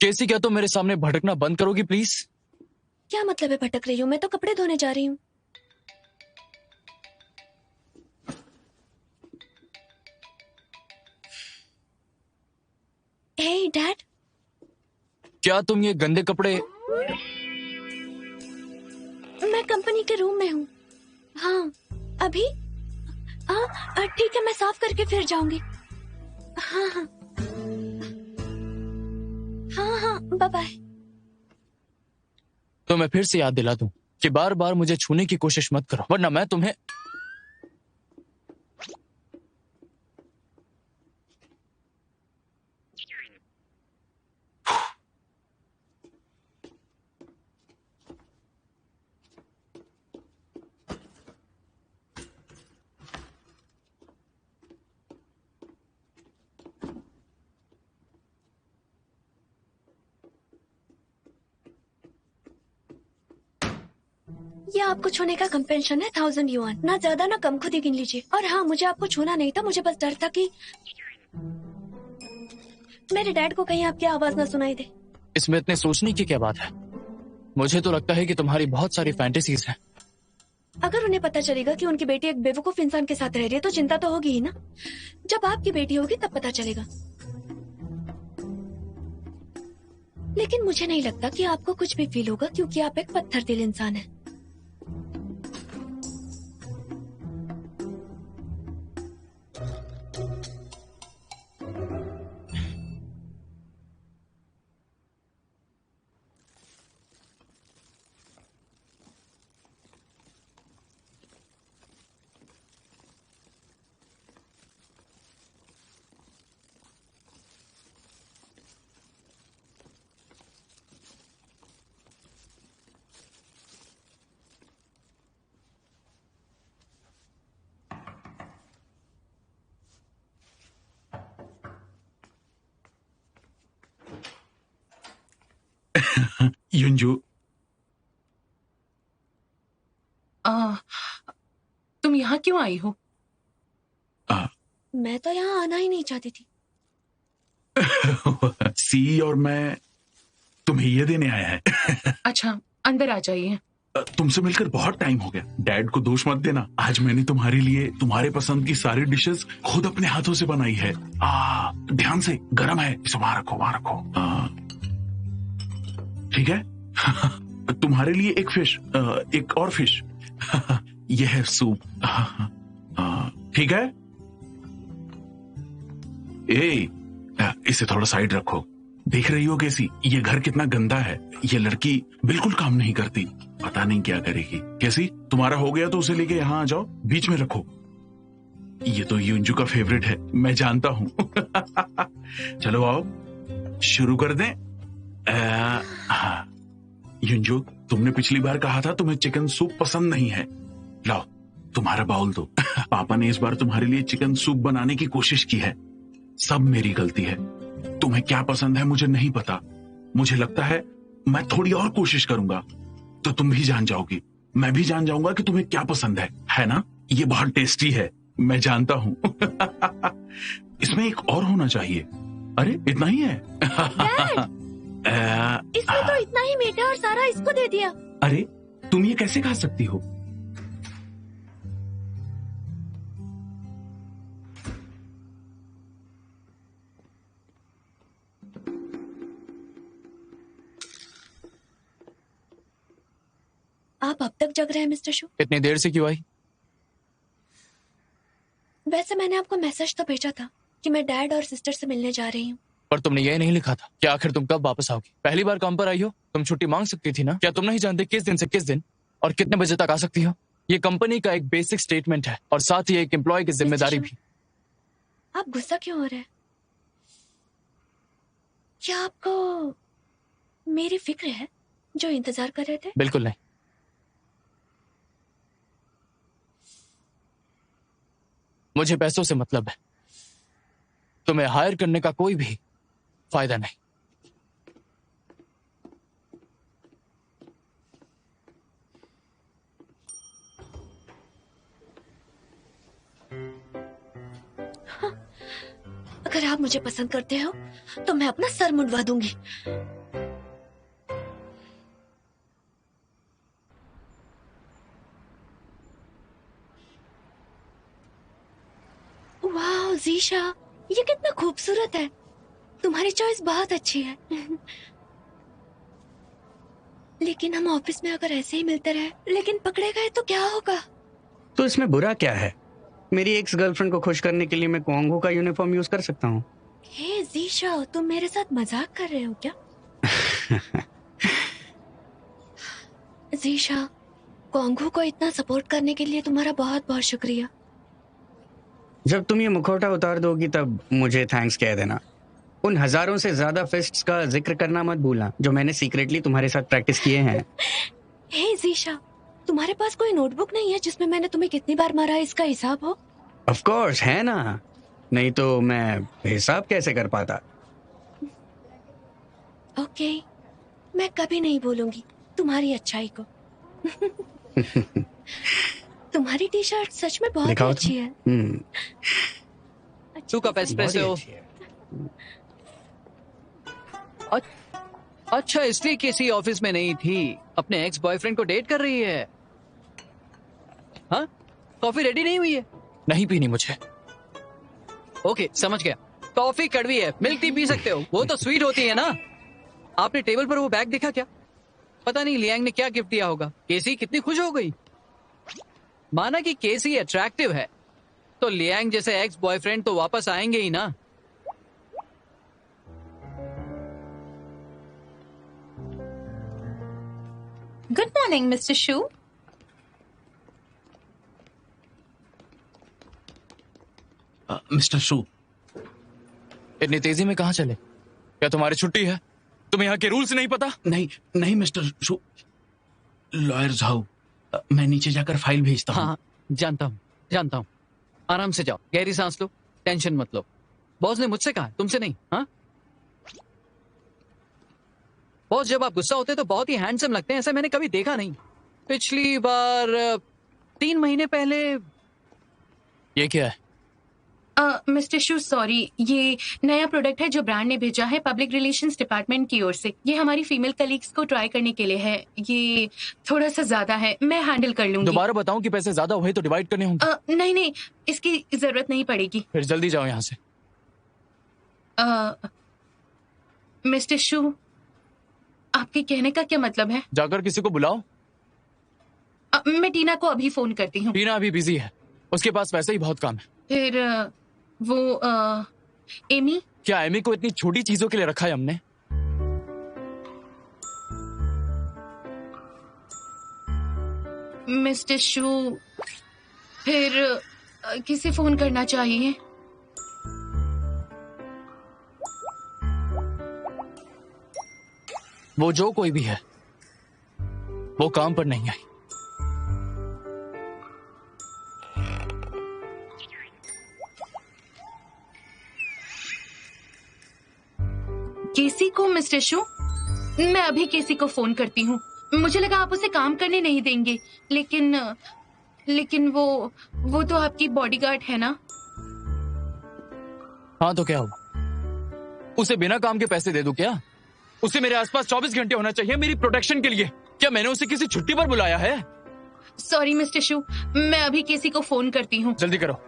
केसी, क्या तुम मेरे सामने भटकना बंद करोगी प्लीज? क्या मतलब है भटक रही हूँ? मैं तो कपड़े धोने जा रही हूँ। हे डैड, क्या तुम ये गंदे कपड़े? मैं कंपनी के रूम में हूँ। हाँ, अभी? हाँ ठीक है, मैं साफ करके फिर जाऊंगी। हाँ हाँ हाँ हाँ, बाय बाय। तो मैं फिर से याद दिला दूं कि बार बार मुझे छूने की कोशिश मत करो, वरना मैं तुम्हें... ये आपको छूने का कंपेंशन है 1000 युआन, ना ज्यादा ना कम, खुद ही गिन लीजिए। और हाँ, मुझे आपको छूना नहीं था, मुझे बस डर था कि मेरे डैड को कहीं आपकी आवाज ना सुनाई दे। इसमें इतने सोचने की क्या बात है? मुझे तो लगता है कि तुम्हारी बहुत सारी फैंटेसीज हैं। अगर उन्हें पता चलेगा कि उनकी बेटी एक बेवकूफ इंसान के साथ रह रही है तो चिंता तो होगी ही ना। जब आपकी बेटी होगी तब पता चलेगा। लेकिन मुझे नहीं लगता कि आपको कुछ भी फील होगा, क्योंकि आप एक पत्थर दिल इंसान हैं। युंजू, तुम यहाँ क्यों आई हो? मैं तो यहाँ आना ही नहीं चाहती थी। सी और मैं तुम्हें ये देने आया है। अच्छा, अंदर आ जाइए। तुमसे मिलकर बहुत टाइम हो गया। डैड को दोष मत देना। आज मैंने तुम्हारे लिए तुम्हारे पसंद की सारी डिशेस खुद अपने हाथों से बनाई है। ध्यान से, गरम है, इसे वहां रखो, वहां रखो। ठीक है। तुम्हारे लिए एक फिश, एक और फिश। यह है सूप। ठीक है। इसे थोड़ा साइड रखो। देख रही हो कैसी, ये घर कितना गंदा है। ये लड़की बिल्कुल काम नहीं करती, पता नहीं क्या करेगी। कैसी, तुम्हारा हो गया तो उसे लेके यहाँ आ जाओ, बीच में रखो। ये तो युंजू का फेवरेट है, मैं जानता हूँ। चलो आओ, शुरू कर दें। हाँ युंजू, तुमने पिछली बार कहा था तुम्हें चिकन सूप पसंद नहीं है। लाओ तुम्हारा बाउल दो। पापा ने इस बार तुम्हारे लिए चिकन सूप बनाने की कोशिश की है। सब मेरी गलती है। तुम्हें क्या पसंद है मुझे नहीं पता। मुझे लगता है मैं थोड़ी और कोशिश करूंगा तो तुम भी जान जाओगी। मैं भी जान जाऊंगा कि तुम्हें क्या पसंद है ना? ये बहुत टेस्टी है, मैं जानता हूं। इसमें एक और होना चाहिए। अरे इतना ही है। इसमें तो इतना ही मीठा और सारा इसको दे दिया। अरे तुम ये कैसे खा सकती हो? आप अब तक जग रहे हैं मिस्टर शू? इतनी देर से क्यों आई? वैसे मैंने आपको मैसेज तो भेजा था कि मैं डैड और सिस्टर से मिलने जा रही हूँ। पर तुमने ये नहीं लिखा था कि आखिर तुम कब वापस आओगी। पहली बार काम पर आई हो, तुम छुट्टी मांग सकती थी ना। क्या तुम नहीं जानते किस दिन से किस दिन और कितने बजे तक आ सकती हो? ये कंपनी का एक बेसिक स्टेटमेंट है और साथ ही एक एम्प्लॉय की जिम्मेदारी भी। आप गुस्सा क्यों हो रहे हैं? क्या आपको मेरी फिक्र है जो इंतजार कर रहे थे? बिल्कुल नहीं। मुझे पैसों से मतलब है, तुम्हें हायर करने का कोई भी फायदा नहीं। अगर आप मुझे पसंद करते हो तो मैं अपना सर मुंडवा दूंगी। वाह जीशा, ये कितना खूबसूरत है। तुम्हारी चॉइस बहुत अच्छी है। लेकिन हम ऑफिस में अगर ऐसे ही मिलते रहे लेकिन पकड़े गए तो क्या होगा? तो इसमें बुरा क्या है? मेरी एक्स गर्लफ्रेंड को खुश करने के लिए मैं क्वांग हो का यूनिफॉर्म यूज कर सकता हूँ। हे जीशा, तुम मेरे साथ मजाक कर रहे हो क्या? जीशा, क्वांग हो को इतना सपोर्ट करने के लिए तुम्हारा बहुत बहुत शुक्रिया। जब तुम ये मुखौटा उतार दोगी तब मुझे थैंक्स कह देना। उन हजारों से ज्यादा फिस्ट्स का जिक्र करना मत भूलना जो मैंने सीक्रेटली तुम्हारे साथ प्रैक्टिस किए हैं। हे जीशा, तुम्हारे पास कोई नोटबुक नहीं है जिसमें मैंने तुम्हें कितनी बार मारा है इसका हिसाब हो? ऑफ कोर्स है ना, नहीं तो मैं हिसाब कैसे कर पाता। ओके, मैं कभी नहीं बोलूंगी तुम्हारी अच्छाई को। तुम्हारी टी शर्ट सच में बहुत ही दिखाओ अच्छी है। अच्छी 2 कप डिजाइन। एस्प्रेसो। अच्छा, इसलिए किसी ऑफिस में नहीं थी, अपने एक्स बॉयफ्रेंड को डेट कर रही है। हाँ, कॉफी रेडी नहीं हुई है? नहीं पीनी मुझे। ओके, समझ गया। कॉफी कड़वी है, मिल्क टी पी सकते हो, वो तो स्वीट होती है ना। आपने टेबल पर वो बैग देखा क्या? पता नहीं लियांग ने क्या गिफ्ट दिया होगा। केसी कितनी खुश हो गई। माना कि केसी अट्रैक्टिव है तो लियांग जैसे एक्स बॉयफ्रेंड तो वापस आएंगे ही ना। गुड मॉर्निंग मिस्टर शू। मिस्टर शू, इतनी तेजी में कहाँ चले? क्या तुम्हारी छुट्टी है? तुम्हें यहाँ के रूल्स नहीं पता? नहीं नहीं मिस्टर शू, लॉयर झाऊ, मैं नीचे जाकर फाइल भेजता हूँ। हाँ, जानता हूँ। आराम से जाओ, गहरी सांस लो, टेंशन मत लो। बॉस ने मुझसे कहा, तुमसे नहीं। हाँ बॉस, जब आप गुस्सा होते तो बहुत ही हैंडसम लगते हैं, ऐसा मैंने कभी देखा नहीं। पिछली बार 3 महीने पहले। ये क्या है? मिस्टर शू सॉरी, ये नया प्रोडक्ट है जो ब्रांड ने भेजा है पब्लिक रिलेशंस डिपार्टमेंट की ओर से। ये हमारी फीमेल कलीग्स को ट्राई करने के लिए है। ये थोड़ा सा ज्यादा है, मैं हैंडल कर लूंगी। दोबारा बताऊं कि पैसे ज्यादा हुए तो डिवाइड करने होंगे। नहीं, इसकी जरूरत नहीं पड़ेगी। फिर जल्दी जाओ यहाँ से। मिस्टर शू, आपके कहने का क्या मतलब है? जाकर किसी को बुलाओ। मैं टीना को अभी फोन करती हूँ। टीना अभी बिजी है, उसके पास वैसे ही बहुत काम है। फिर वो एमी। क्या एमी को इतनी छोटी चीजों के लिए रखा है हमने? मिस्टर शू, फिर किसे फोन करना चाहिए? वो जो कोई भी है, वो काम पर नहीं आई। केसी को? मिस्टर शू, मैं अभी केसी को फोन करती हूँ। मुझे लगा आप उसे काम करने नहीं देंगे, लेकिन वो तो आपकी बॉडीगार्ड है ना। हाँ तो क्या हुआ? उसे बिना काम के पैसे दे दूं क्या? उसे मेरे आसपास 24 घंटे होना चाहिए मेरी प्रोटेक्शन के लिए। क्या मैंने उसे किसी छुट्टी पर बुलाया है? सॉरी मिस्टर शू, मैं अभी केसी को फोन करती हूँ। जल्दी करो।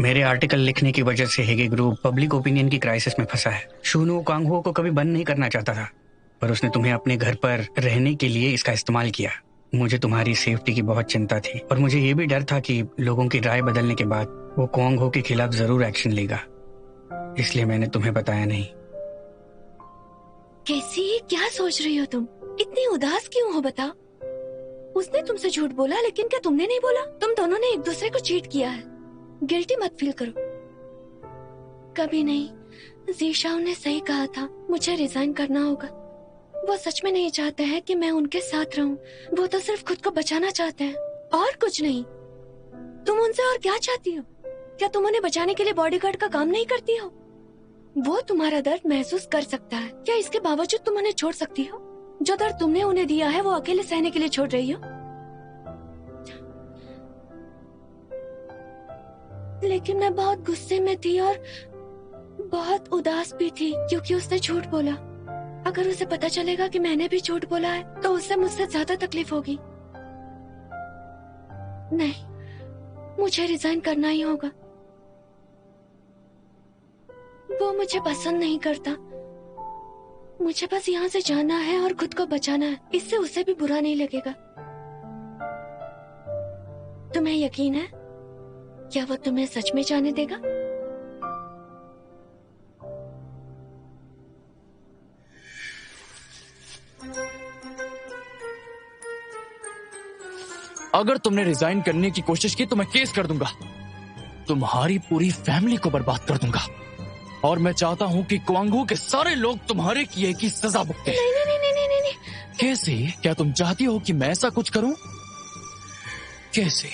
मेरे आर्टिकल लिखने की वजह से हेगे ग्रुप पब्लिक ओपिनियन की क्राइसिस में फंसा है। शूनो कांगहो को कभी बंद नहीं करना चाहता था, पर उसने तुम्हें अपने घर पर रहने के लिए इसका इस्तेमाल किया। मुझे तुम्हारी सेफ्टी की बहुत चिंता थी और मुझे ये भी डर था कि लोगों की राय बदलने के बाद वो कांगहो के खिलाफ जरूर एक्शन लेगा, इसलिए मैंने तुम्हें बताया नहीं। कैसी, क्या सोच रही हो तुम? इतनी उदास क्यों हो बता? उसने तुमसे झूठ बोला, लेकिन क्या तुमने नहीं बोला? तुम दोनों ने एक दूसरे को चीट किया है। गिल्टी मत फील करो। कभी नहीं। जीशाओ ने सही कहा था, मुझे रिजाइन करना होगा। वो सच में नहीं चाहते हैं कि मैं उनके साथ रहूं। वो तो सिर्फ खुद को बचाना चाहते हैं और कुछ नहीं। तुम उनसे और क्या चाहती हो? क्या तुम उन्हें बचाने के लिए बॉडीगार्ड का काम नहीं करती हो? वो तुम्हारा दर्द महसूस कर सकता है, क्या इसके बावजूद तुम उन्हें छोड़ सकती हो? जो दर्द तुमने उन्हें दिया है वो अकेले सहने के लिए छोड़ रही हो। लेकिन मैं बहुत गुस्से में थी और बहुत उदास भी थी क्योंकि उसने झूठ बोला। अगर उसे पता चलेगा कि मैंने भी झूठ बोला है तो उसे मुझसे ज्यादा तकलीफ होगी। नहीं, मुझे रिजाइन करना ही होगा। वो मुझे पसंद नहीं करता। मुझे बस यहाँ से जाना है और खुद को बचाना है। इससे उसे भी बुरा नहीं लगेगा। तुम्हें यकीन है? क्या वो तुम्हें सच में जाने देगा? अगर तुमने रिजाइन करने की कोशिश की तो मैं केस कर दूंगा। तुम्हारी पूरी फैमिली को बर्बाद कर दूंगा। और मैं चाहता हूं कि क्वांगहू के सारे लोग तुम्हारे किए की सजा भुगते। नहीं नहीं नहीं नहीं नहीं नहीं। कैसे? क्या तुम चाहती हो कि मैं ऐसा कुछ करूं? कैसे?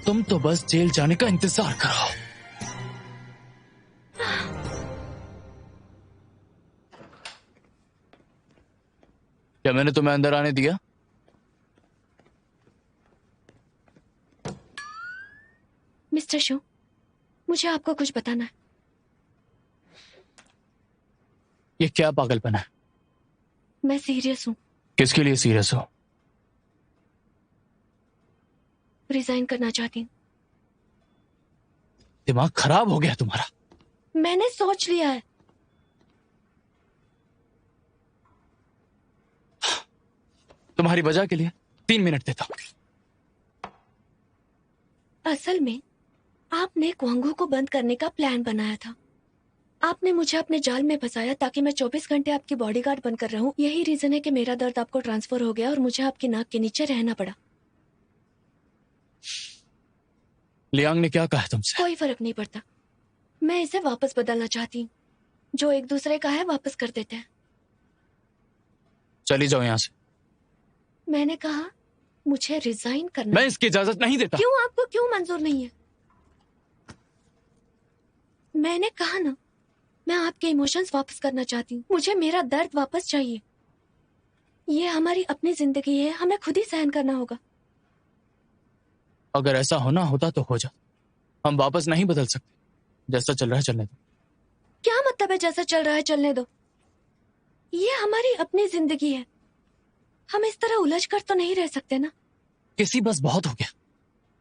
तुम तो बस जेल जाने का इंतजार करो। क्या मैंने तुम्हें अंदर आने दिया? मिस्टर शू, मुझे आपको कुछ बताना है। ये क्या पागलपन है? मैं सीरियस हूँ। किसके लिए सीरियस हो? रिजाइन करना चाहती हूँ। दिमाग खराब हो गया तुम्हारा। मैंने सोच लिया है। तुम्हारी वजह के लिए 3 मिनट देता हूं। असल में आपने क्वांगहू को बंद करने का प्लान बनाया था। आपने मुझे अपने जाल में फंसाया ताकि मैं 24 घंटे आपकी बॉडीगार्ड बनकर रहूं। यही रीजन है कि मेरा दर्द आपको ट्रांसफर हो गया और मुझे आपकी नाक के नीचे रहना पड़ा। लियांग ने क्या कहा है तुमसे? कोई फर्क नहीं पड़ता। मैं इसे वापस बदलना चाहती हूँ। जो एक दूसरे का है वापस कर देते हैं। चली जाओ यहां से। मैंने कहा मुझे रिजाइन करना मैं है। इसकी इजाजत नहीं देता। क्यों? आपको क्यों मंजूर नहीं है? मैंने कहा ना, मैं आपके इमोशंस वापस करना चाहती हूँ। मुझे मेरा दर्द वापस चाहिए। ये हमारी अपनी जिंदगी है, हमें खुद ही सहन करना होगा। अगर ऐसा होना होता तो हो जा। हम वापस नहीं बदल सकते। जैसा चल रहा है चलने दो। क्या मतलब है जैसा चल रहा है चलने दो? ये हमारी अपनी जिंदगी है। हम इस तरह उलझ कर तो नहीं रह सकते ना। किसी बस बहुत हो गया।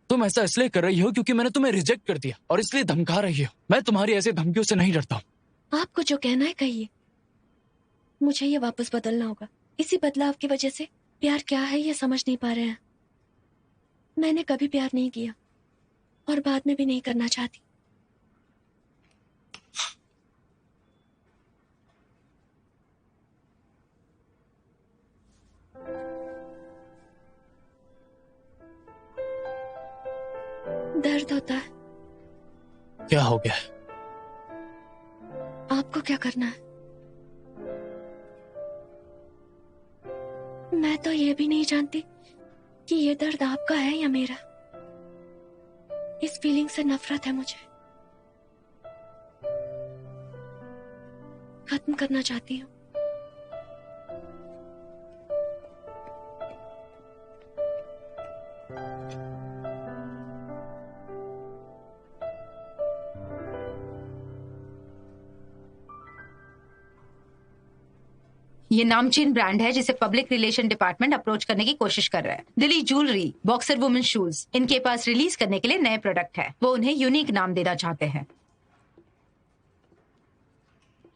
तुम ऐसा इसलिए कर रही हो क्योंकि मैंने तुम्हें रिजेक्ट कर दिया और इसलिए धमका रही हो। मैं तुम्हारी ऐसी धमकियों से नहीं डरता हूँ। आपको जो कहना है कहिए। मुझे ये वापस बदलना होगा। इसी बदलाव की वजह से प्यार क्या है ये समझ नहीं पा रहे हैं। मैंने कभी प्यार नहीं किया और बाद में भी नहीं करना चाहती। दर्द होता है। क्या हो गया? आपको क्या करना है? मैं तो ये भी नहीं जानती कि ये दर्द आपका है या मेरा। इस फीलिंग से नफरत है मुझे। खत्म करना चाहती हूँ। ये नामचीन ब्रांड है जिसे पब्लिक रिलेशन डिपार्टमेंट अप्रोच करने की कोशिश कर रहा है। Delhi jewellery, boxer women shoes, इनके पास रिलीज करने के लिए नए प्रोडक्ट है। वो उन्हें यूनिक नाम देना चाहते हैं।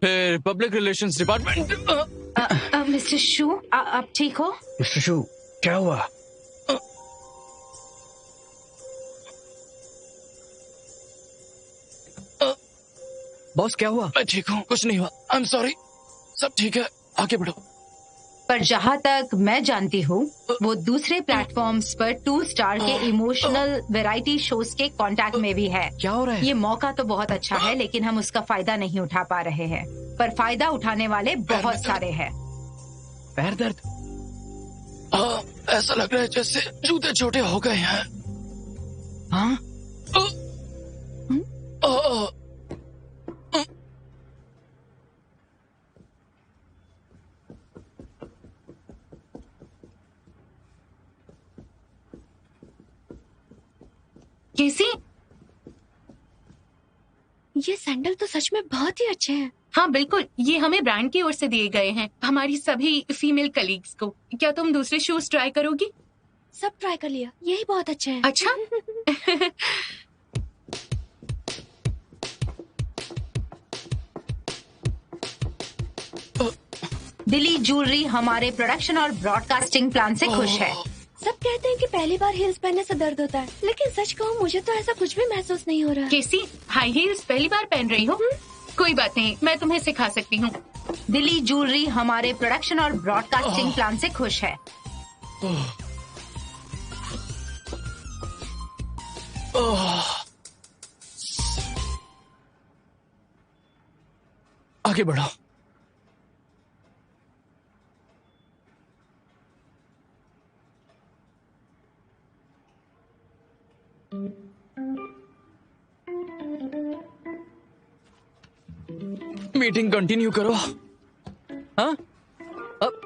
फिर पब्लिक रिलेशंस डिपार्टमेंट। मिस्टर शू, आप ठीक हो? मिस्टर शू, क्या हुआ? बॉस क्या हुआ? मैं ठीक हूँ, कुछ नहीं हुआ। I am sorry. सब ठीक है, आगे बढ़ो। पर जहाँ तक मैं जानती हूँ वो दूसरे प्लेटफॉर्म्स पर 2 स्टार के इमोशनल वैरायटी शोज के कांटेक्ट में भी है। क्या हो रहा है? ये मौका तो बहुत अच्छा है लेकिन हम उसका फायदा नहीं उठा पा रहे हैं। पर फायदा उठाने वाले बहुत सारे हैं। पैर दर्द? हाँ, ऐसा लग रहा है जैसे जूते छोटे हो गए हैं। हाँ? केसी, ये सैंडल तो सच में बहुत ही अच्छे हैं। हाँ बिल्कुल, ये हमें ब्रांड की ओर से दिए गए हैं, हमारी सभी फीमेल कलीग्स को। क्या तुम दूसरे शूज ट्राई करोगी? सब ट्राई कर लिया, यही बहुत अच्छे हैं। अच्छा। दिल्ली ज्वेलरी हमारे प्रोडक्शन और ब्रॉडकास्टिंग प्लान से खुश है। सब कहते हैं कि पहली बार हील्स पहनने से दर्द होता है, लेकिन सच कहूँ मुझे तो ऐसा कुछ भी महसूस नहीं हो रहा है। केसी, हाई हील्स पहली बार पहन रही हो? कोई बात नहीं, मैं तुम्हें सिखा सकती हूँ। दिल्ली ज्वेलरी हमारे प्रोडक्शन और ब्रॉडकास्टिंग प्लान से खुश है। आगे बढ़ो। मीटिंग कंटिन्यू करो। हाँ? अब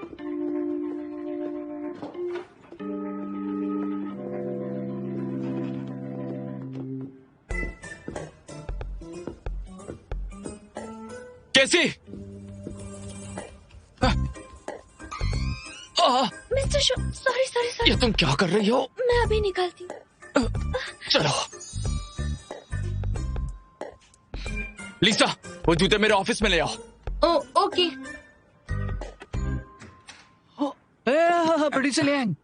कैसी? Mister show, sorry sorry sorry, ये तुम क्या कर रही हो? मैं अभी निकालती हूँ। चलो। लिसा, वो जूते मेरे ऑफिस में ले आओ। ओ ओके। प्रोड्यूसर लियांग,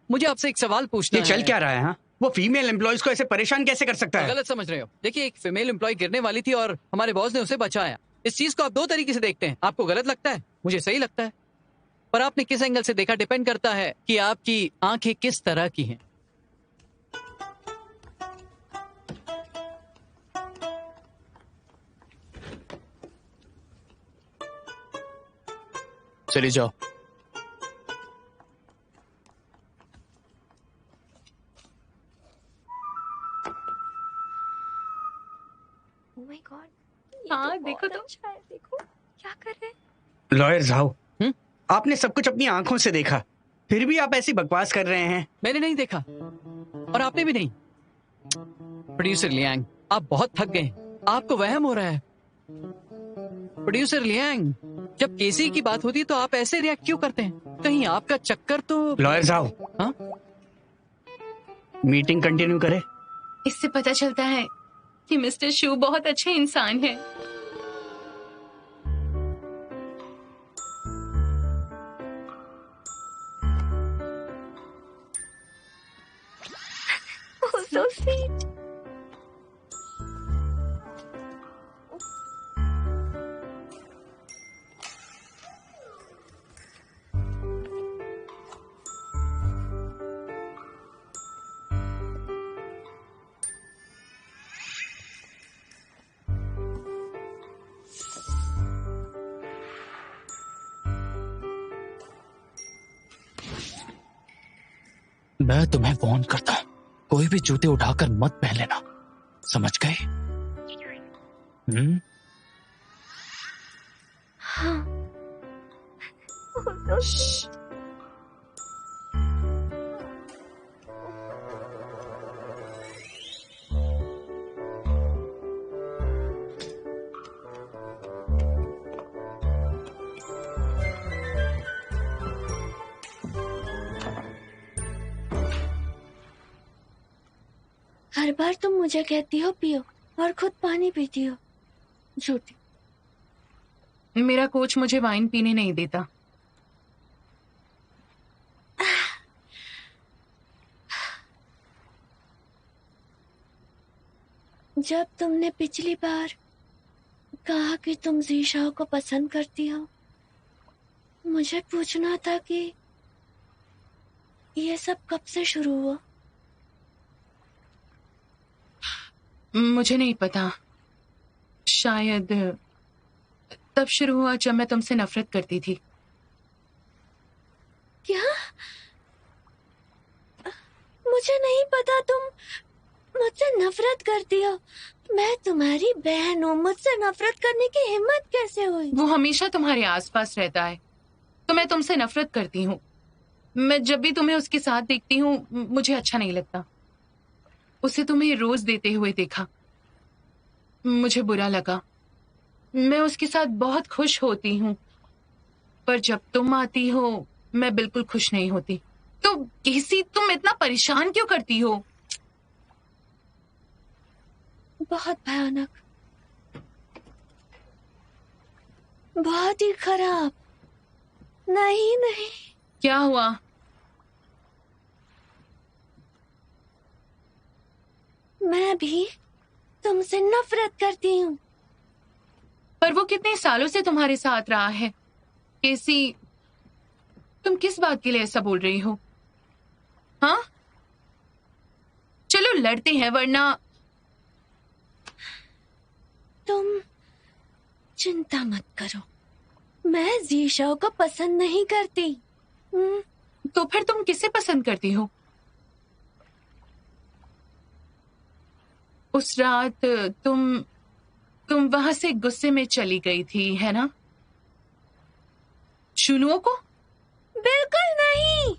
मुझे आपसे एक सवाल पूछना ये चल है। क्या रहा है? हाँ, वो फीमेल एम्प्लॉयज को ऐसे परेशान कैसे कर सकता है? गलत समझ रहे हो। देखिए, एक फीमेल एम्प्लॉय गिरने वाली थी और हमारे बॉस ने उसे बचाया। इस चीज को आप दो तरीके से देखते हैं। आपको गलत लगता है, मुझे सही लगता है। पर आपने किस एंगल से देखा डिपेंड करता है कि आपकी आंखें किस तरह की हैं। चली जाओ। Oh my God, ये हाँ, तो देखो बहुत तो। अच्छा है, देखो क्या कर रहे हैं। लॉयर झाओ, हम्म? आपने सब कुछ अपनी आंखों से देखा, फिर भी आप ऐसी बकवास कर रहे हैं। मैंने नहीं देखा और आपने भी नहीं। प्रोड्यूसर लियांग, आप बहुत थक गए। आपको वहम हो रहा है। प्रोड्यूसर लियांग, जब केसी की बात होती है तो आप ऐसे रिएक्ट क्यों करते हैं? कहीं आपका चक्कर तो। लॉयर झाओ, हाँ? मीटिंग कंटिन्यू करें? इससे पता चलता है कि मिस्टर शू बहुत अच्छे इंसान हैं। Oh, so sweet. मैं तुम्हें वार्न करता हूं, कोई भी जूते उठाकर मत पहन लेना, समझ गए? हाँ। Oh, so sweet. हर बार तुम मुझे कहती हो पियो और खुद पानी पीती हो। झूठी। मेरा कोच मुझे वाइन पीने नहीं देता। जब तुमने पिछली बार कहा कि तुम जीशाओ को पसंद करती हो, मुझे पूछना था कि ये सब कब से शुरू हुआ। मुझे नहीं पता, शायद तब शुरू हुआ जब मैं तुमसे नफरत करती थी। क्या? मुझे नहीं पता तुम मुझसे नफरत करती हो। मैं तुम्हारी बहन हूँ, मुझसे नफरत करने की हिम्मत कैसे हुई? वो हमेशा तुम्हारे आसपास रहता है, तो मैं तुमसे नफरत करती हूँ। मैं जब भी तुम्हें उसके साथ देखती हूँ मुझे अच्छा नहीं लगता। उसे तुम्हें रोज देते हुए देखा, मुझे बुरा लगा। मैं उसके साथ बहुत खुश होती हूँ, पर जब तुम आती हो मैं बिल्कुल खुश नहीं होती। तो केसी, तुम इतना परेशान क्यों करती हो? बहुत भयानक, बहुत ही खराब। नहीं नहीं, क्या हुआ? मैं भी तुमसे नफरत करती हूँ। पर वो कितने सालों से तुम्हारे साथ रहा है। केसी, तुम किस बात के लिए ऐसा बोल रही हो? हाँ, चलो लड़ते हैं, वरना तुम चिंता मत करो, मैं जीशाओ को पसंद नहीं करती। तो फिर तुम किसे पसंद करती हो? उस रात तुम वहां से गुस्से में चली गई थी, है ना? शुनुओ को? बिल्कुल नहीं।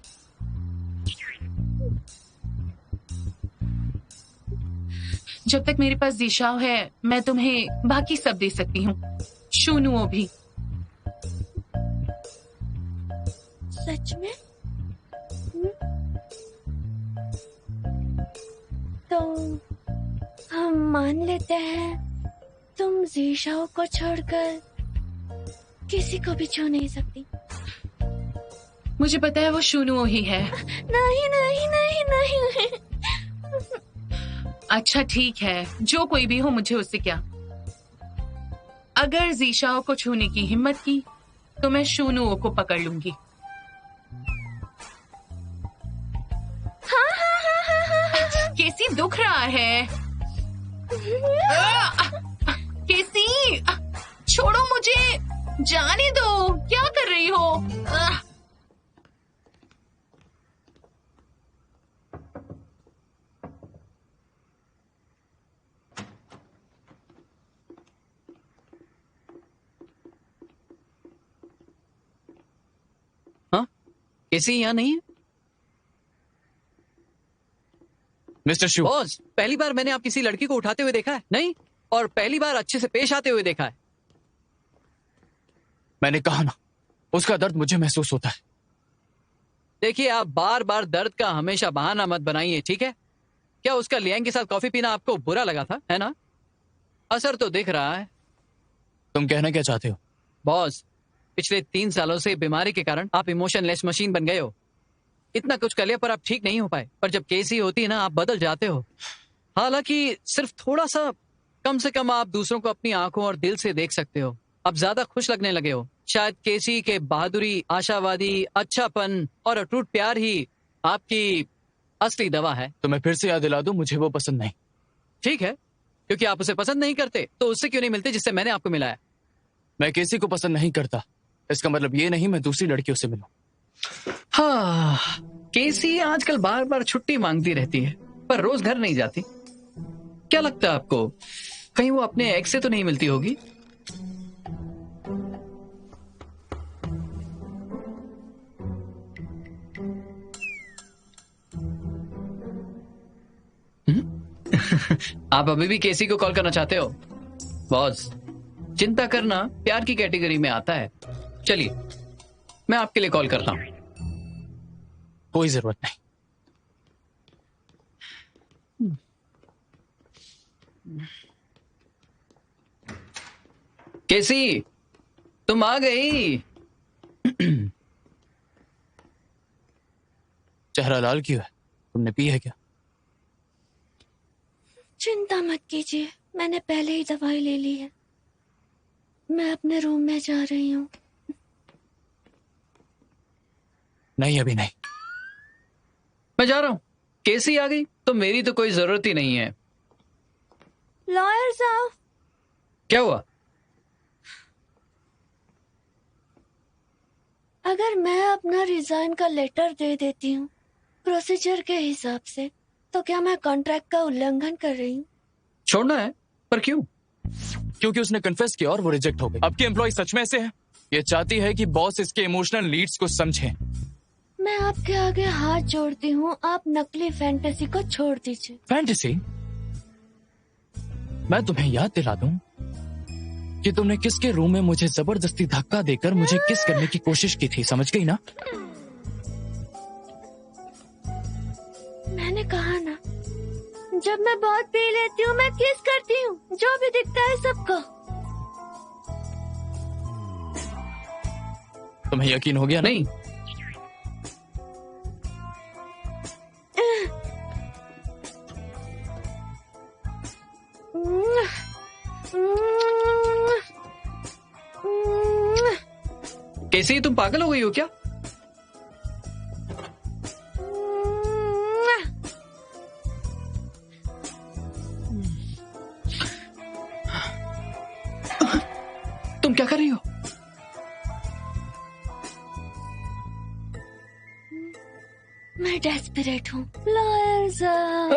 जब तक मेरे पास जीशाओ है मैं तुम्हें बाकी सब दे सकती हूँ, शुनुओ भी। सच में? तो हम मान लेते हैं तुम जीशाओ को छोड़कर किसी को भी छू नहीं सकती। मुझे पता है वो शुनुओ ही है। नहीं नहीं नहीं नहीं। अच्छा ठीक है, जो कोई भी हो, मुझे उससे क्या। अगर जीशाओ को छूने की हिम्मत की तो मैं शुनुओ को पकड़ लूंगी। केसी, दुख रहा है। केसी, छोड़ो मुझे, जाने दो। क्या कर रही हो? हाँ, केसी यहाँ नहीं है? मिस्टर शू, बॉस, पहली बार मैंने आप किसी लड़की को उठाते हुए देखा है नहीं, और पहली बार अच्छे से पेश आते हुए देखा है। मैंने कहा ना, उसका दर्द मुझे महसूस होता है। देखिए, आप बार बार दर्द का हमेशा बहाना मत बनाइए, ठीक है? क्या उसका लियांग के साथ कॉफी पीना आपको बुरा लगा था, है ना? असर तो दिख रहा है। तुम कहना क्या चाहते हो? बॉस, पिछले 3 सालों से बीमारी के कारण आप इमोशनलेस मशीन बन गए हो। इतना कुछ कर लिया पर आप ठीक नहीं हो पाए। पर जब केसी होती है ना, आप बदल जाते हो। हालांकि सिर्फ थोड़ा सा, कम से कम आप दूसरों को अपनी आंखों और दिल से देख सकते हो। अब ज्यादा खुश लगने लगे हो। शायद केसी के बहादुरी, आशावादी, अच्छापन और अटूट प्यार ही आपकी असली दवा है। तो मैं फिर से याद दिला दूं, मुझे वो पसंद नहीं। ठीक है, क्योंकि आप उसे पसंद नहीं करते तो उससे क्यों नहीं मिलते जिससे मैंने आपको मिलाया? मैं किसी को पसंद नहीं करता, इसका मतलब ये नहीं मैं दूसरी लड़कियों से मिलूं। हाँ, केसी आजकल बार बार छुट्टी मांगती रहती है पर रोज घर नहीं जाती। क्या लगता है आपको, कहीं वो अपने एक्स से तो नहीं मिलती होगी? आप अभी भी केसी को कॉल करना चाहते हो? बॉस, चिंता करना प्यार की कैटेगरी में आता है। चलिए, मैं आपके लिए कॉल करता हूं। कोई जरूरत नहीं। केसी, तुम आ गई। चेहरा लाल क्यों है? तुमने पी है क्या? चिंता मत कीजिए, मैंने पहले ही दवाई ले ली है। मैं अपने रूम में जा रही हूँ। नहीं, अभी नहीं। मैं जा रहा हूं। केसी आ गई तो मेरी तो कोई जरूरत ही नहीं है। लॉयर साहब, क्या हुआ? अगर मैं अपना रिजाइन का लेटर दे देती हूँ प्रोसीजर के हिसाब से, तो क्या मैं कॉन्ट्रैक्ट का उल्लंघन कर रही हूँ? छोड़ना है, पर क्यों? क्योंकि उसने कन्फेस किया और वो रिजेक्ट हो गई। अब की एम्प्लॉय सच में ऐसे है? ये चाहती है कि बॉस इसके इमोशनल नीड्स को समझे। मैं आपके आगे हाथ जोड़ती हूँ, आप नकली फैंटेसी को छोड़ दीजिए। फैंटेसी? मैं तुम्हें याद दिला दूं कि तुमने किसके रूम में मुझे जबरदस्ती धक्का देकर मुझे किस करने की कोशिश की थी, समझ गई ना? मैंने कहा ना, जब मैं बहुत पी लेती हूँ मैं किस करती हूँ, जो भी दिखता है सबको। तुम्हें यकीन हो गया ना? नहीं, कैसे तुम पागल हो गई हो क्या? तुम क्या कर रही हो? मैं डेस्परेट हूँ। लॉयर साहब,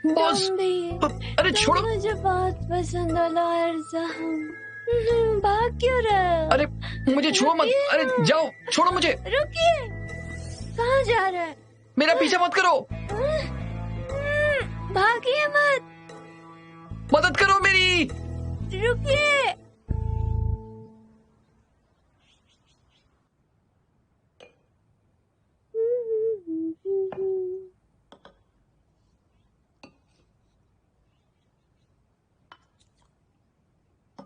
बॉस, तुम भी, अरे छोड़ो। मुझे बहुत पसंद है लॉयर साहब। भाग क्यों रहे हो? अरे मुझे छुओ मत, अरे जाओ, छोड़ो मुझे। रुकिए, कहाँ जा रहे हैं? मेरा पीछा मत करो, भागिए मत, मदद करो मेरी। रुकिए।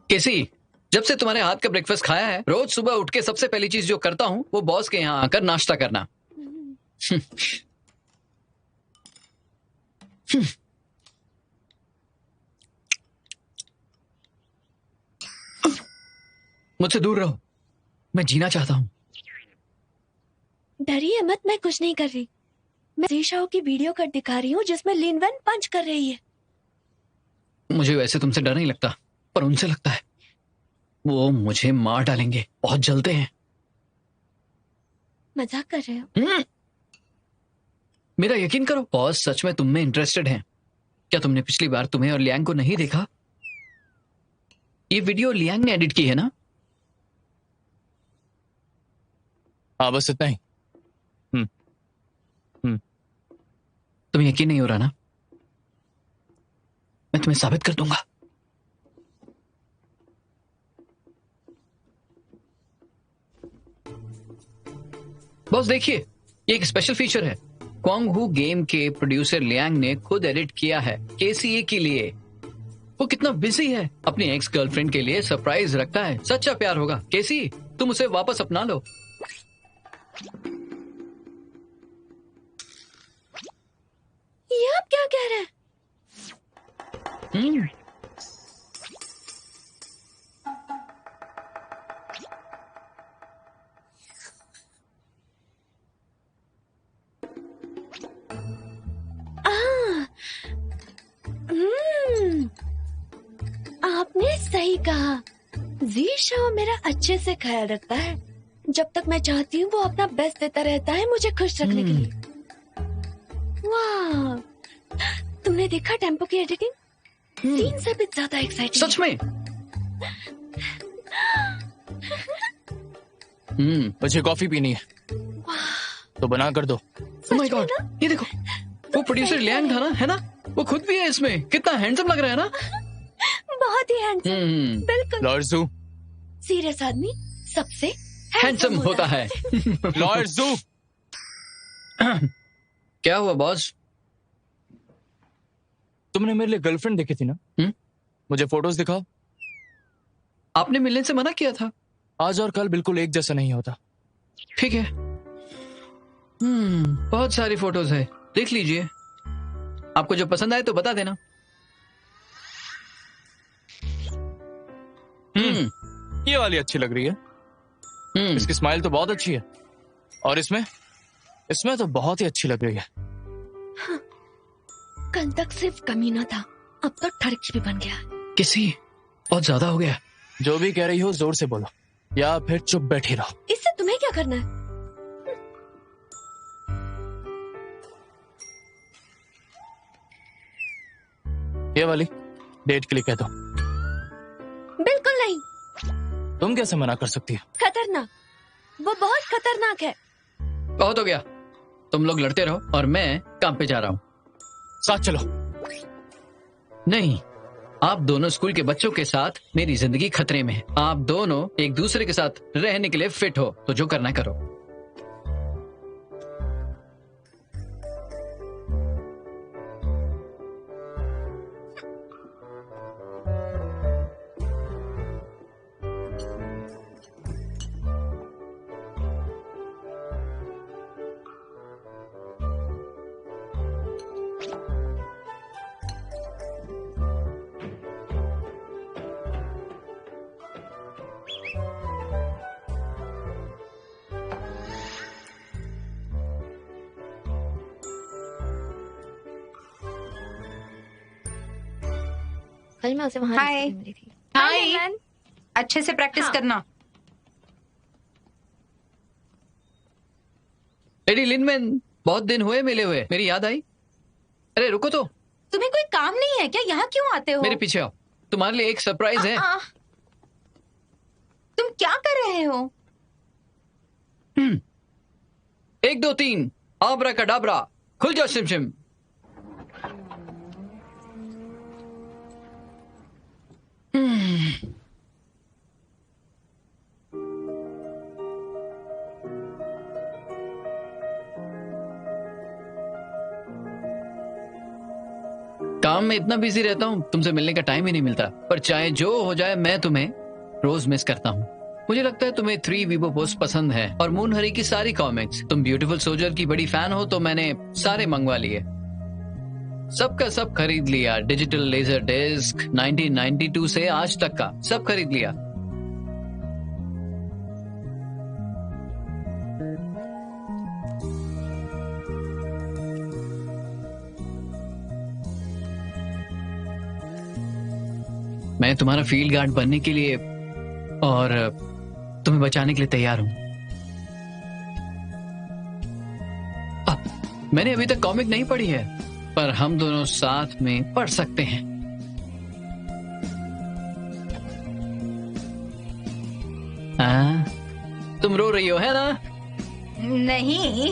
कैसी, जब से तुम्हारे हाथ का ब्रेकफास्ट खाया है, रोज सुबह उठ के सबसे पहली चीज जो करता हूँ वो बॉस के यहाँ आकर नाश्ता करना। मुझसे दूर रहो, मैं जीना चाहता हूँ। डरिए मत, मैं कुछ नहीं कर रही। मैं शीशाओं की वीडियो कट दिखा रही हूँ जिसमें लिन वैन पंच कर रही है। मुझे वैसे तुमसे डर नहीं लगता, पर उनसे लगता है। वो मुझे मार डालेंगे, बहुत जलते हैं। मजाक कर रहे हो? मेरा यकीन करो, बॉस सच में तुम में इंटरेस्टेड हैं। क्या तुमने पिछली बार तुम्हें और लियांग को नहीं देखा? ये वीडियो लियांग ने एडिट की है ना? हाँ, बस इतना ही। तुम्हें यकीन नहीं हो रहा ना? मैं तुम्हें साबित कर दूंगा। बॉस देखिए, ये एक स्पेशल फीचर है। क्वांग हू गेम के प्रोड्यूसर लियांग ने खुद एडिट किया है केसीए के लिए। वो कितना बिजी है, अपनी एक्स गर्लफ्रेंड के लिए सरप्राइज रखता है। सच्चा प्यार होगा। केसी, तुम उसे वापस अपना लो। ये आप क्या कह रहे हैं? आपने सही कहा। जी शाओ मेरा अच्छे से ख्याल रखता है। जब तक मैं चाहती हूँ वो अपना बेस्ट देता रहता है मुझे खुश रखने के लिए। वाह, तुमने देखा टेम्पो की एडिटिंग? सीन से भी ज्यादा एक्साइटिंग। सच में? मुझे कॉफी पीनी है, तो बना कर दो। Oh my God, ये देखो, वो प्रोड्यूसर लियांग था ना, है ना? वो खुद भी है इसमें। कितना हैंडसम लग रहा है ना? बहुत ही हैंडसम। बिल्कुल। लॉयर जू, सीरियस आदमी सबसे हैंडसम होता है। लॉयर जू। क्या हुआ बॉस? तुमने मेरे लिए गर्लफ्रेंड देखी थी ना? मुझे फोटोज दिखाओ। आपने मिलने से मना किया था। आज और कल बिल्कुल एक जैसा नहीं होता। ठीक है। बहुत सारी फोटोज है, देख लीजिए। आपको जो पसंद आए तो बता देना। ये वाली अच्छी लग रही है। इसकी स्माइल तो बहुत अच्छी है, और इसमें तो बहुत ही अच्छी लग रही है। हाँ, कल तक सिर्फ कमीना था, अब तो ठरकी भी बन गया। किसी बहुत ज्यादा हो गया। जो भी कह रही हो जोर से बोलो, या फिर चुप बैठी रहो। इससे तुम्हें क्या करना है? ये वाली डेट के लिए कह दो। बिल्कुल नहीं। तुम कैसे मना कर सकती हो? खतरनाक, वो बहुत खतरनाक है। बहुत हो गया, तुम लोग लड़ते रहो और मैं काम पे जा रहा हूँ। साथ चलो। नहीं, आप दोनों स्कूल के बच्चों के साथ मेरी जिंदगी खतरे में है। आप दोनों एक दूसरे के साथ रहने के लिए फिट हो तो जो करना करो। कल मैं उसे वहां Hi. मिली थी। हाय, अच्छे से प्रैक्टिस हाँ। करना। लेडी लिनमैन, बहुत दिन हुए मिले हुए, मेरी याद आई। अरे रुको तो, तुम्हें कोई काम नहीं है क्या? यहाँ क्यों आते हो? मेरे पीछे आओ, तुम्हारे लिए एक सरप्राइज है। तुम क्या कर रहे हो? 1 2 3 आबरा कडाबरा, खुल जाओ शिमशिम। काम में इतना बिजी रहता हूँ, तुमसे मिलने का टाइम ही नहीं मिलता। पर चाहे जो हो जाए, मैं तुम्हें रोज मिस करता हूँ। मुझे लगता है तुम्हें 3 वीबो पोस्ट पसंद है और मून हरी की सारी कॉमिक्स। तुम ब्यूटीफुल सोल्जर की बड़ी फैन हो तो मैंने सारे मंगवा लिए। सबका सब खरीद लिया। डिजिटल लेजर डिस्क 1992 से आज तक का सब खरीद लिया। मैं तुम्हारा फील्ड गार्ड बनने के लिए और तुम्हें बचाने के लिए तैयार हूं। मैंने अभी तक कॉमिक नहीं पढ़ी है, पर हम दोनों साथ में पढ़ सकते हैं। तुम रो रही हो है ना? नहीं,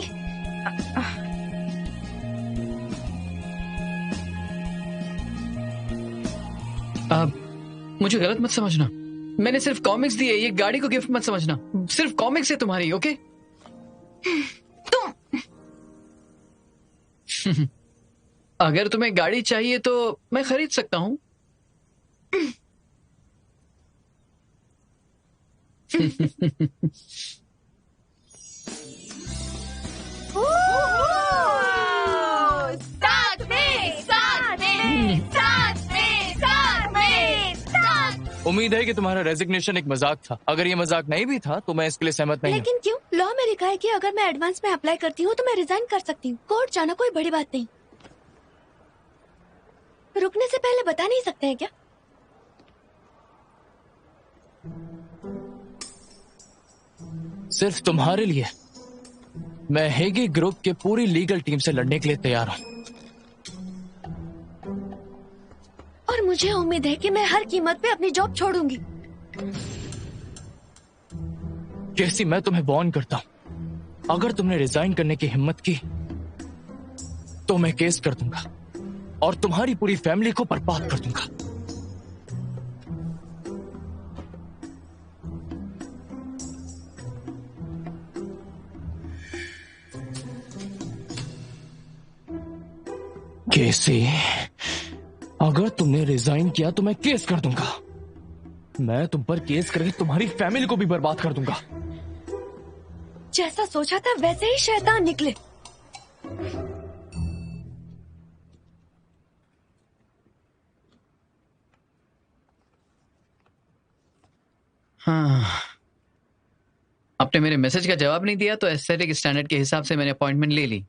अब मुझे गलत मत समझना। मैंने सिर्फ कॉमिक्स दी है, ये गाड़ी को गिफ्ट मत समझना। सिर्फ कॉमिक्स है तुम्हारी, ओके? तुम अगर तुम्हें गाड़ी चाहिए तो मैं खरीद सकता हूँ। उम्मीद है कि तुम्हारा रेजिग्नेशन एक मजाक था। अगर ये मजाक नहीं भी था तो मैं इसके लिए सहमत नहीं हूँ। लेकिन क्यों? लॉ में लिखा है कि अगर मैं एडवांस में अप्लाई करती हूँ तो मैं रिजाइन कर सकती हूँ। कोर्ट जाना कोई बड़ी बात नहीं। रुकने से पहले बता नहीं सकते हैं क्या? सिर्फ तुम्हारे लिए मैं हेगी ग्रुप के पूरी लीगल टीम से लड़ने के लिए तैयार हूँ। और मुझे उम्मीद है कि मैं हर कीमत पे अपनी जॉब छोड़ूंगी। कैसी मैं तुम्हें वार्न करता हूँ, अगर तुमने रिजाइन करने की हिम्मत की तो मैं केस कर दूंगा और तुम्हारी पूरी फैमिली को बर्बाद कर दूंगा। कैसी, अगर तुमने रिजाइन किया तो मैं केस कर दूंगा। मैं तुम पर केस करके तुम्हारी फैमिली को भी बर्बाद कर दूंगा। जैसा सोचा था वैसे ही शैतान निकले। हाँ, आपने मेरे मैसेज का जवाब नहीं दिया तो एस्थेटिक स्टैंडर्ड के हिसाब से मैंने अपॉइंटमेंट ले ली।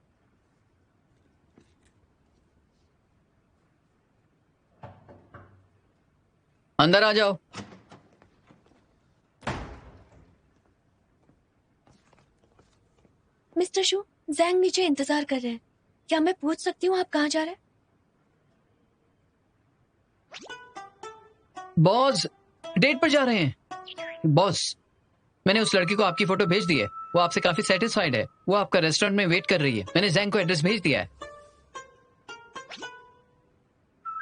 अंदर आ जाओ। मिस्टर शू, जैंग नीचे इंतजार कर रहे हैं। क्या मैं पूछ सकती हूँ आप कहाँ जा रहे हैं? बॉस डेट पर जा रहे हैं। बॉस, मैंने उस लड़की को आपकी फोटो भेज दी है। वो आपसे काफी सेटिस्फाइड है। वो आपका रेस्टोरेंट में वेट कर रही है। मैंने जैंग को एड्रेस भेज दिया है।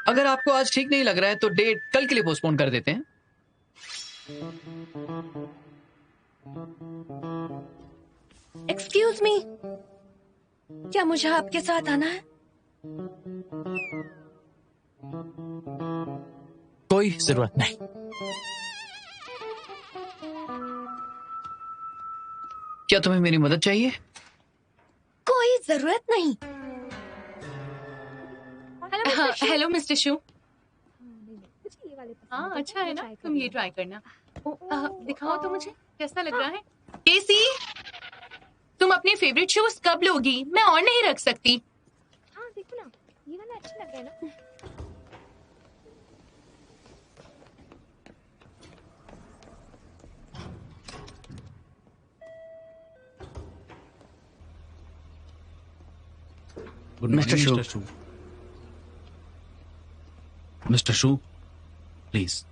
अगर आपको आज ठीक नहीं लग रहा है तो डेट कल के लिए पोस्टपोन कर देते हैं। एक्सक्यूज मी, क्या मुझे आपके साथ आना है? कोई जरूरत नहीं। क्या तुम्हें मेरी मदद चाहिए? कोई जरूरत नहीं। हेलो मिस्टर शू। हाँ अच्छा है ना, तुम ये ट्राई करना। दिखाओ तो मुझे कैसा लग रहा है। केसी, तुम अपने फेवरेट शूज कब लोगी? मैं और नहीं रख सकती। हाँ देखो ना, ये वाला अच्छा लग रहा है ना। Mister shoe, mister shoe please.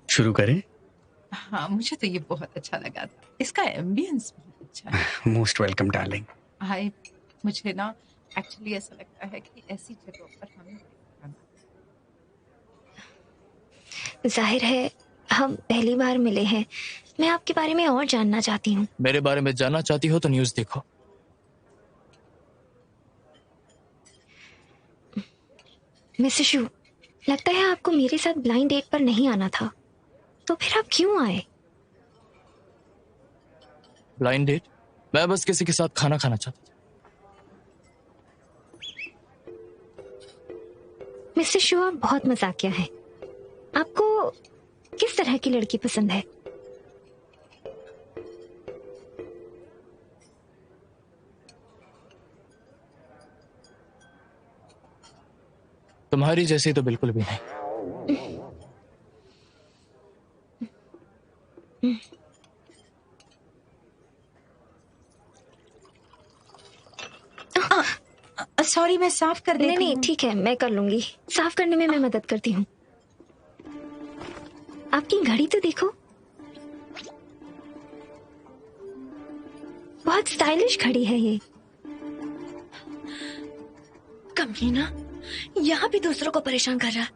शुरू करें? हाँ, मुझे तो ये बहुत अच्छा लगा था। इसका एम्बियंस बहुत अच्छा है। Most welcome darling. मुझे ना एक्चुअली ऐसा लगता है कि ऐसी जगहों पर हमें जाहिर है हम पहली बार मिले हैं। मैं आपके बारे में और जानना चाहती हूँ। मेरे बारे में जानना चाहती हो तो न्यूज़ देखो। मिस्टर शू, लगता है आपको मेरे साथ ब्लाइंड डेट पर नहीं आना था, तो फिर आप क्यों आए? Blind date? मैं बस किसी के साथ खाना खाना चाहता था। मिस्टर शू, आप बहुत मजाकिया हैं। आपको किस तरह की लड़की पसंद है? तुम्हारी जैसी तो बिल्कुल भी नहीं। सॉरी, मैं साफ कर देती हूँ। नहीं ठीक है, मैं कर लूंगी। साफ करने में मैं मदद करती हूँ। आपकी घड़ी तो देखो, बहुत स्टाइलिश घड़ी है ये। कमीना, यहाँ भी दूसरों को परेशान कर रहा।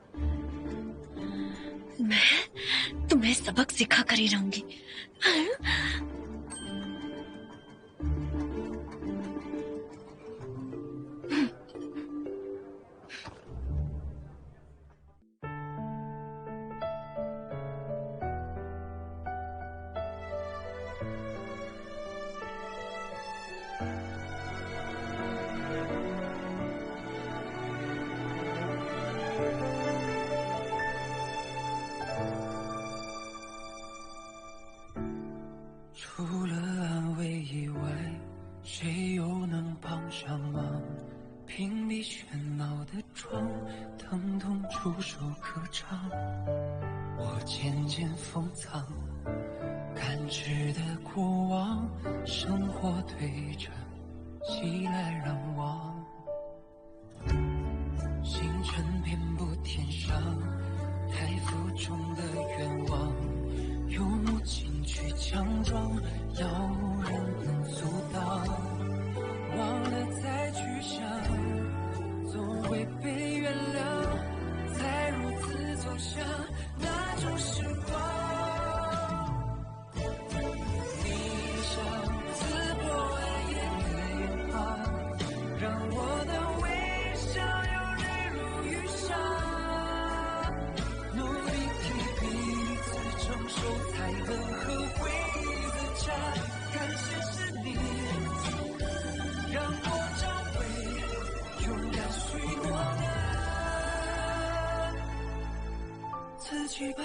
मैं तुम्हें सबक सिखा कर ही रहूंगी।除了安慰以外，谁又能帮上忙？屏蔽喧闹的窗，疼痛触手可长。我渐渐封藏，感知的过往，生活对着袭来让望。星辰遍布天上，太浮重的愿望。用无尽去强装，要无人能阻挡。忘了再去想，总会被原谅。才如此走向那种时光。你像刺破暗夜的眼眶，让我的微笑又坠入雨上。努力替彼此承受才能和回忆自洽，感谢是你让我找回勇敢许诺的自己吧。